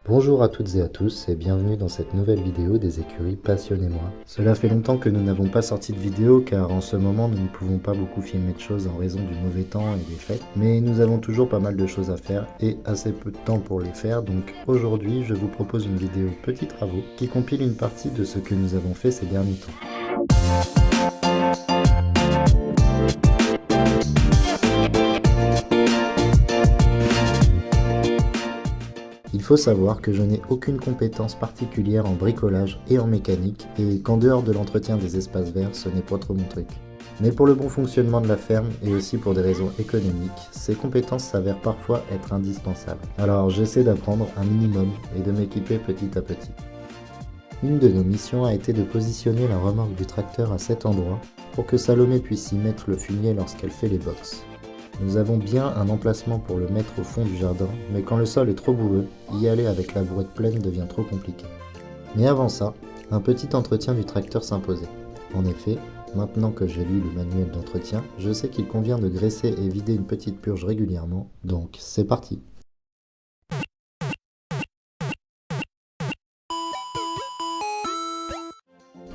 Bonjour à toutes et à tous et bienvenue dans cette nouvelle vidéo des écuries Passionnez-moi. Cela fait longtemps que nous n'avons pas sorti de vidéo car en ce moment nous ne pouvons pas beaucoup filmer de choses en raison du mauvais temps et des fêtes, mais nous avons toujours pas mal de choses à faire et assez peu de temps pour les faire, donc aujourd'hui je vous propose une vidéo petits travaux qui compile une partie de ce que nous avons fait ces derniers temps. Il faut savoir que je n'ai aucune compétence particulière en bricolage et en mécanique et qu'en dehors de l'entretien des espaces verts, ce n'est pas trop mon truc. Mais pour le bon fonctionnement de la ferme et aussi pour des raisons économiques, ces compétences s'avèrent parfois être indispensables. Alors j'essaie d'apprendre un minimum et de m'équiper petit à petit. Une de nos missions a été de positionner la remorque du tracteur à cet endroit pour que Salomé puisse y mettre le fumier lorsqu'elle fait les box. Nous avons bien un emplacement pour le mettre au fond du jardin, mais quand le sol est trop boueux, y aller avec la brouette pleine devient trop compliqué. Mais avant ça, un petit entretien du tracteur s'imposait. En effet, maintenant que j'ai lu le manuel d'entretien, je sais qu'il convient de graisser et vider une petite purge régulièrement, donc c'est parti!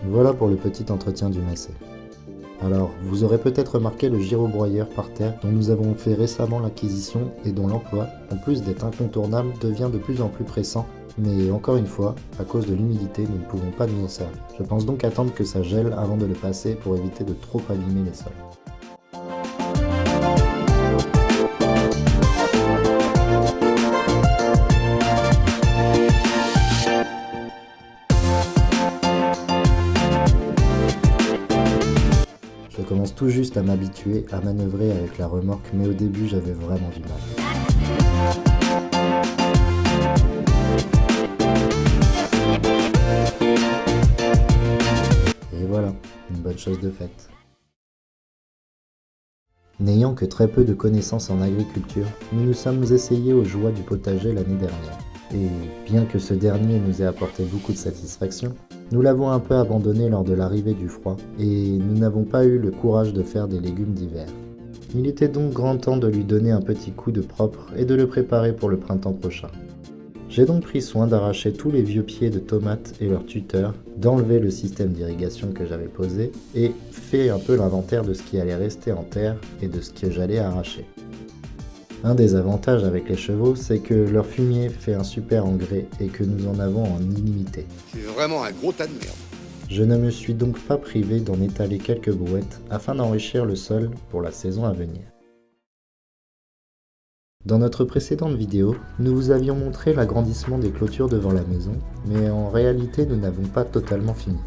Voilà pour le petit entretien du macé. Alors, vous aurez peut-être remarqué le gyrobroyeur par terre dont nous avons fait récemment l'acquisition et dont l'emploi, en plus d'être incontournable, devient de plus en plus pressant. Mais encore une fois, à cause de l'humidité, nous ne pouvons pas nous en servir. Je pense donc attendre que ça gèle avant de le passer pour éviter de trop abîmer les sols. Je commence tout juste à m'habituer à manœuvrer avec la remorque, mais au début j'avais vraiment du mal. Et voilà, une bonne chose de faite. N'ayant que très peu de connaissances en agriculture, nous nous sommes essayés aux joies du potager l'année dernière. Et bien que ce dernier nous ait apporté beaucoup de satisfaction, nous l'avons un peu abandonné lors de l'arrivée du froid et nous n'avons pas eu le courage de faire des légumes d'hiver. Il était donc grand temps de lui donner un petit coup de propre et de le préparer pour le printemps prochain. J'ai donc pris soin d'arracher tous les vieux pieds de tomates et leurs tuteurs, d'enlever le système d'irrigation que j'avais posé et fait un peu l'inventaire de ce qui allait rester en terre et de ce que j'allais arracher. Un des avantages avec les chevaux, c'est que leur fumier fait un super engrais et que nous en avons en illimité. C'est vraiment un gros tas de merde. Je ne me suis donc pas privé d'en étaler quelques brouettes afin d'enrichir le sol pour la saison à venir. Dans notre précédente vidéo, nous vous avions montré l'agrandissement des clôtures devant la maison, mais en réalité nous n'avons pas totalement fini.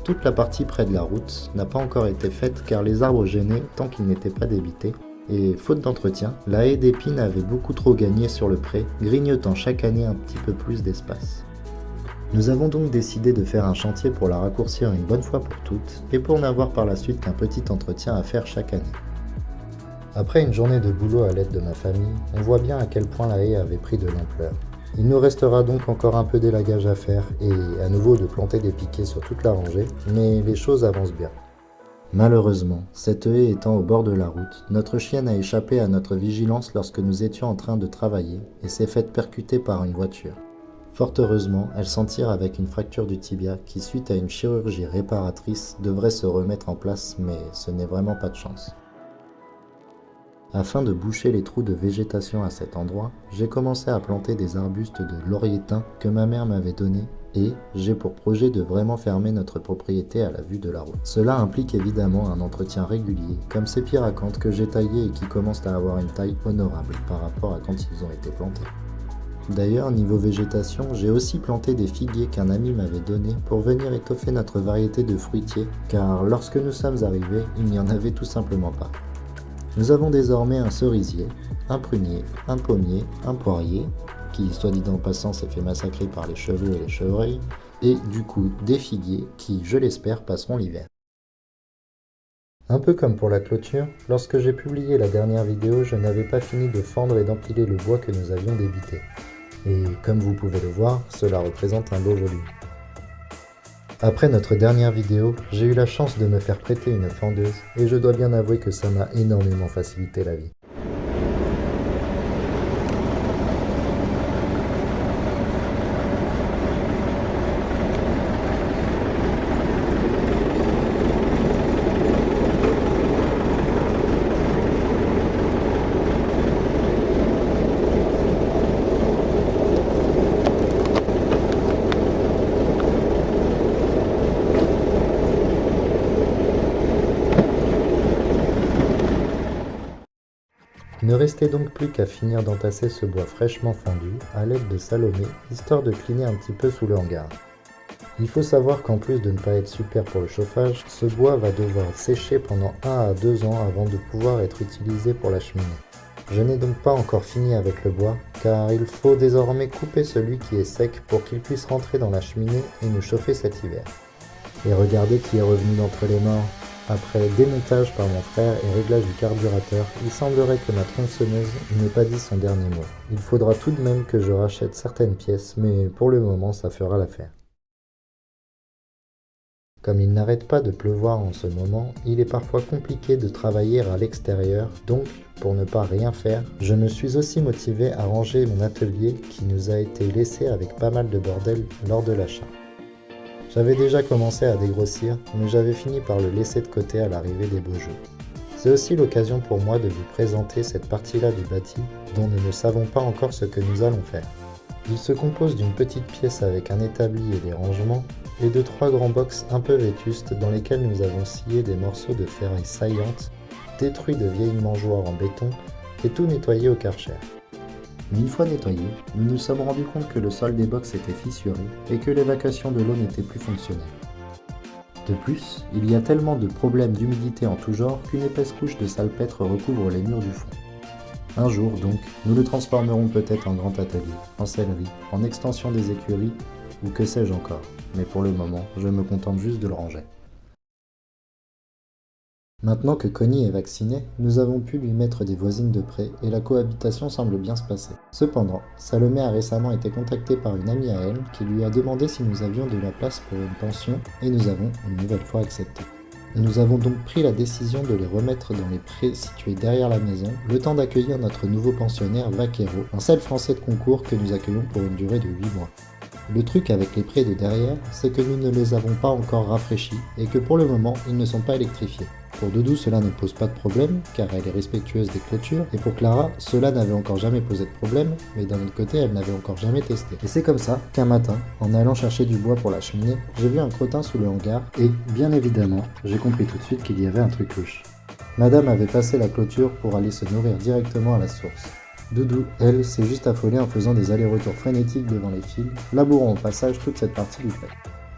Toute la partie près de la route n'a pas encore été faite car les arbres gênaient tant qu'ils n'étaient pas débités, et faute d'entretien, la haie d'épines avait beaucoup trop gagné sur le pré, grignotant chaque année un petit peu plus d'espace. Nous avons donc décidé de faire un chantier pour la raccourcir une bonne fois pour toutes, et pour n'avoir par la suite qu'un petit entretien à faire chaque année. Après une journée de boulot à l'aide de ma famille, on voit bien à quel point la haie avait pris de l'ampleur. Il nous restera donc encore un peu d'élagage à faire, et à nouveau de planter des piquets sur toute la rangée, mais les choses avancent bien. Malheureusement, cette haie étant au bord de la route, notre chienne a échappé à notre vigilance lorsque nous étions en train de travailler et s'est faite percuter par une voiture. Fort heureusement, elle s'en tire avec une fracture du tibia qui, suite à une chirurgie réparatrice, devrait se remettre en place, mais ce n'est vraiment pas de chance. Afin de boucher les trous de végétation à cet endroit, j'ai commencé à planter des arbustes de laurier thym que ma mère m'avait donnés et j'ai pour projet de vraiment fermer notre propriété à la vue de la route. Cela implique évidemment un entretien régulier, comme ces pyracanthes que j'ai taillés et qui commencent à avoir une taille honorable par rapport à quand ils ont été plantés. D'ailleurs, niveau végétation, j'ai aussi planté des figuiers qu'un ami m'avait donnés pour venir étoffer notre variété de fruitiers, car lorsque nous sommes arrivés, il n'y en avait tout simplement pas. Nous avons désormais un cerisier, un prunier, un pommier, un poirier, qui, soit dit en passant, s'est fait massacrer par les chevaux et les chevreuils, et du coup des figuiers qui, je l'espère, passeront l'hiver. Un peu comme pour la clôture, lorsque j'ai publié la dernière vidéo, je n'avais pas fini de fendre et d'empiler le bois que nous avions débité. Et comme vous pouvez le voir, cela représente un beau volume. Après notre dernière vidéo, j'ai eu la chance de me faire prêter une fendeuse et je dois bien avouer que ça m'a énormément facilité la vie. ne restait donc plus qu'à finir d'entasser ce bois fraîchement fendu à l'aide de Salomé, histoire de cleaner un petit peu sous le hangar. Il faut savoir qu'en plus de ne pas être super pour le chauffage, ce bois va devoir sécher pendant 1 à 2 ans avant de pouvoir être utilisé pour la cheminée. Je n'ai donc pas encore fini avec le bois, car il faut désormais couper celui qui est sec pour qu'il puisse rentrer dans la cheminée et nous chauffer cet hiver. Et regardez qui est revenu d'entre les morts. Après démontage par mon frère et réglage du carburateur, il semblerait que ma tronçonneuse n'ait pas dit son dernier mot. Il faudra tout de même que je rachète certaines pièces, mais pour le moment ça fera l'affaire. Comme il n'arrête pas de pleuvoir en ce moment, il est parfois compliqué de travailler à l'extérieur, donc pour ne pas rien faire, je me suis aussi motivé à ranger mon atelier qui nous a été laissé avec pas mal de bordel lors de l'achat. J'avais déjà commencé à dégrossir, mais j'avais fini par le laisser de côté à l'arrivée des beaux jeux. C'est aussi l'occasion pour moi de vous présenter cette partie-là du bâti dont nous ne savons pas encore ce que nous allons faire. Il se compose d'une petite pièce avec un établi et des rangements, et de 3 grands box un peu vétustes dans lesquels nous avons scié des morceaux de ferraille saillante, détruit de vieilles mangeoires en béton et tout nettoyé au Karcher. Mais une fois nettoyé, nous nous sommes rendus compte que le sol des box était fissuré et que l'évacuation de l'eau n'était plus fonctionnelle. De plus, il y a tellement de problèmes d'humidité en tout genre qu'une épaisse couche de salpêtre recouvre les murs du fond. Un jour donc, nous le transformerons peut-être en grand atelier, en sellerie, en extension des écuries, ou que sais-je encore, mais pour le moment, je me contente juste de le ranger. Maintenant que Connie est vaccinée, nous avons pu lui mettre des voisines de près et la cohabitation semble bien se passer. Cependant, Salomé a récemment été contactée par une amie à elle qui lui a demandé si nous avions de la place pour une pension et nous avons une nouvelle fois accepté. Nous avons donc pris la décision de les remettre dans les prés situés derrière la maison, le temps d'accueillir notre nouveau pensionnaire Vaquero, un seul français de concours que nous accueillons pour une durée de 8 mois. Le truc avec les prés de derrière, c'est que nous ne les avons pas encore rafraîchis et que pour le moment, ils ne sont pas électrifiés. Pour Doudou, cela ne pose pas de problème, car elle est respectueuse des clôtures, et pour Clara, cela n'avait encore jamais posé de problème, mais d'un autre côté, elle n'avait encore jamais testé. Et c'est comme ça qu'un matin, en allant chercher du bois pour la cheminée, j'ai vu un crottin sous le hangar, et, bien évidemment, j'ai compris tout de suite qu'il y avait un truc louche. Madame avait passé la clôture pour aller se nourrir directement à la source. Doudou, elle, s'est juste affolée en faisant des allers-retours frénétiques devant les fils, labourant au passage toute cette partie du pré.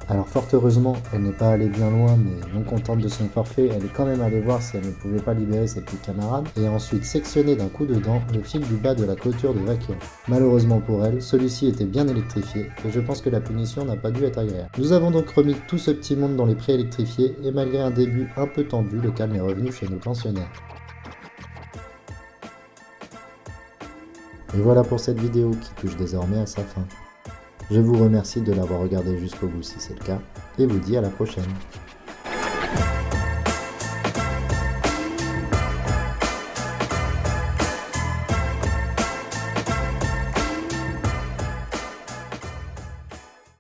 Alors fort heureusement, elle n'est pas allée bien loin, mais non contente de son forfait, elle est quand même allée voir si elle ne pouvait pas libérer ses petits camarades, et a ensuite sectionné d'un coup de dent le fil du bas de la clôture de Vaquero. Malheureusement pour elle, celui-ci était bien électrifié, et je pense que la punition n'a pas dû être agréable. Nous avons donc remis tout ce petit monde dans les prés électrifiés, et malgré un début un peu tendu, le calme est revenu chez nos pensionnaires. Et voilà pour cette vidéo qui touche désormais à sa fin. Je vous remercie de l'avoir regardé jusqu'au bout si c'est le cas, et vous dis à la prochaine.